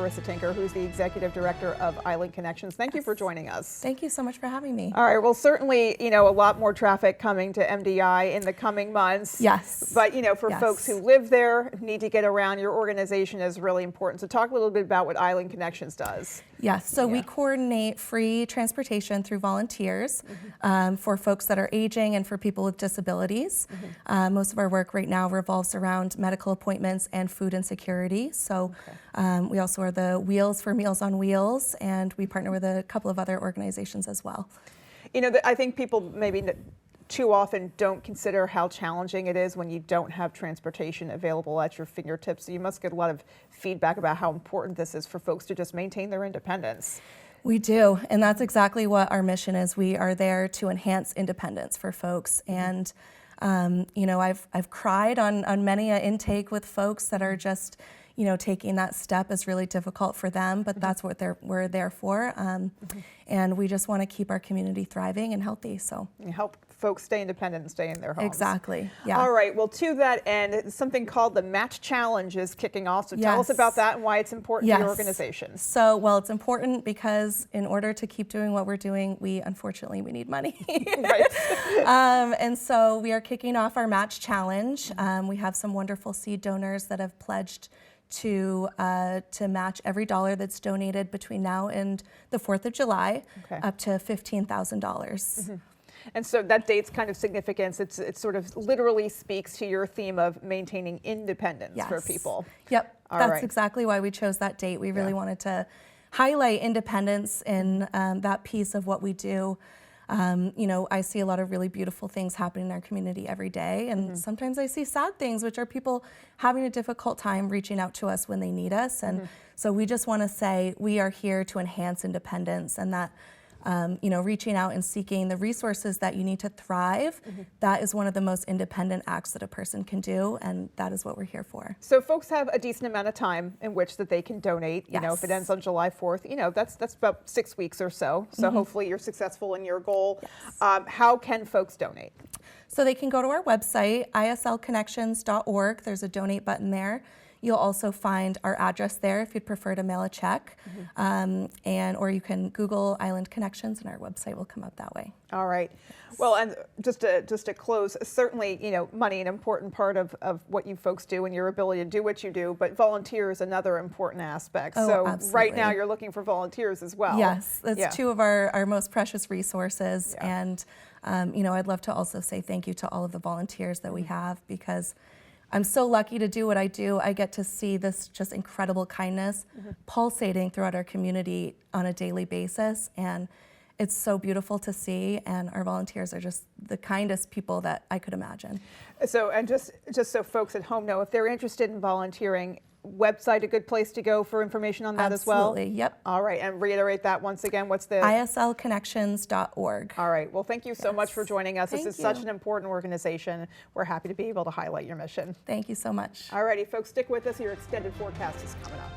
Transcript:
Carissa Tinker, who's the Executive Director of Island Connections. Thank you for joining us. Thank you so much for having me. All right, well, certainly, a lot more traffic coming to MDI in the coming months. Yes. But, for folks who live there, need to get around, your organization is really important. So talk a little bit about what Island Connections does. Yes, so we coordinate free transportation through volunteers for folks that are aging and for people with disabilities. Most of our work right now revolves around medical appointments and food insecurity. So we also are the Wheels for Meals on Wheels, and we partner with a couple of other organizations as well. I think people maybe too often don't consider how challenging it is when you don't have transportation available at your fingertips. So you must get a lot of feedback about how important this is for folks to just maintain their independence. We do, and that's exactly what our mission is. We are there to enhance independence for folks. And I've cried on many an intake with folks that are just, taking that step is really difficult for them, but that's what we're there for. And we just want to keep our community thriving and healthy. So you help folks stay independent and stay in their homes. Exactly. Yeah. All right. Well, to that end, something called the Match Challenge is kicking off. So tell us about that and why it's important to your organization. So, well, it's important because in order to keep doing what we're doing, unfortunately we need money. Right. And so we are kicking off our Match Challenge. We have some wonderful seed donors that have pledged to match every dollar that's donated between now and the 4th of July, up to $15,000. And so that date's kind of significance. It sort of literally speaks to your theme of maintaining independence for people. Yep, that's exactly why we chose that date. We really wanted to highlight independence in that piece of what we do. I see a lot of really beautiful things happening in our community every day, and sometimes I see sad things, which are people having a difficult time reaching out to us when they need us. And so we just want to say we are here to enhance independence, and that reaching out and seeking the resources that you need to thrive, that is one of the most independent acts that a person can do, and that is what we're here for. So folks have a decent amount of time in which that they can donate. If it ends on July 4th, that's about 6 weeks or so. So hopefully you're successful in your goal. How can folks donate? So they can go to our website, islconnections.org. There's a donate button there. You'll also find our address there if you'd prefer to mail a check, or you can Google Island Connections and our website will come up that way. All right. Well, and just to close, certainly, money an important part of what you folks do and your ability to do what you do, but volunteer is another important aspect. So absolutely. Right now you're looking for volunteers as well. Yes, that's two of our most precious resources. And, I'd love to also say thank you to all of the volunteers that we have, because I'm so lucky to do what I do. I get to see this just incredible kindness pulsating throughout our community on a daily basis, and it's so beautiful to see, and our volunteers are just the kindest people that I could imagine. So, and just so folks at home know, if they're interested in volunteering, website a good place to go for information on that as well? Absolutely, yep. All right, and reiterate that once again, what's the? islconnections.org. All right, well, thank you so much for joining us. This is such an important organization. We're happy to be able to highlight your mission. Thank you so much. All righty, folks, stick with us. Your extended forecast is coming up.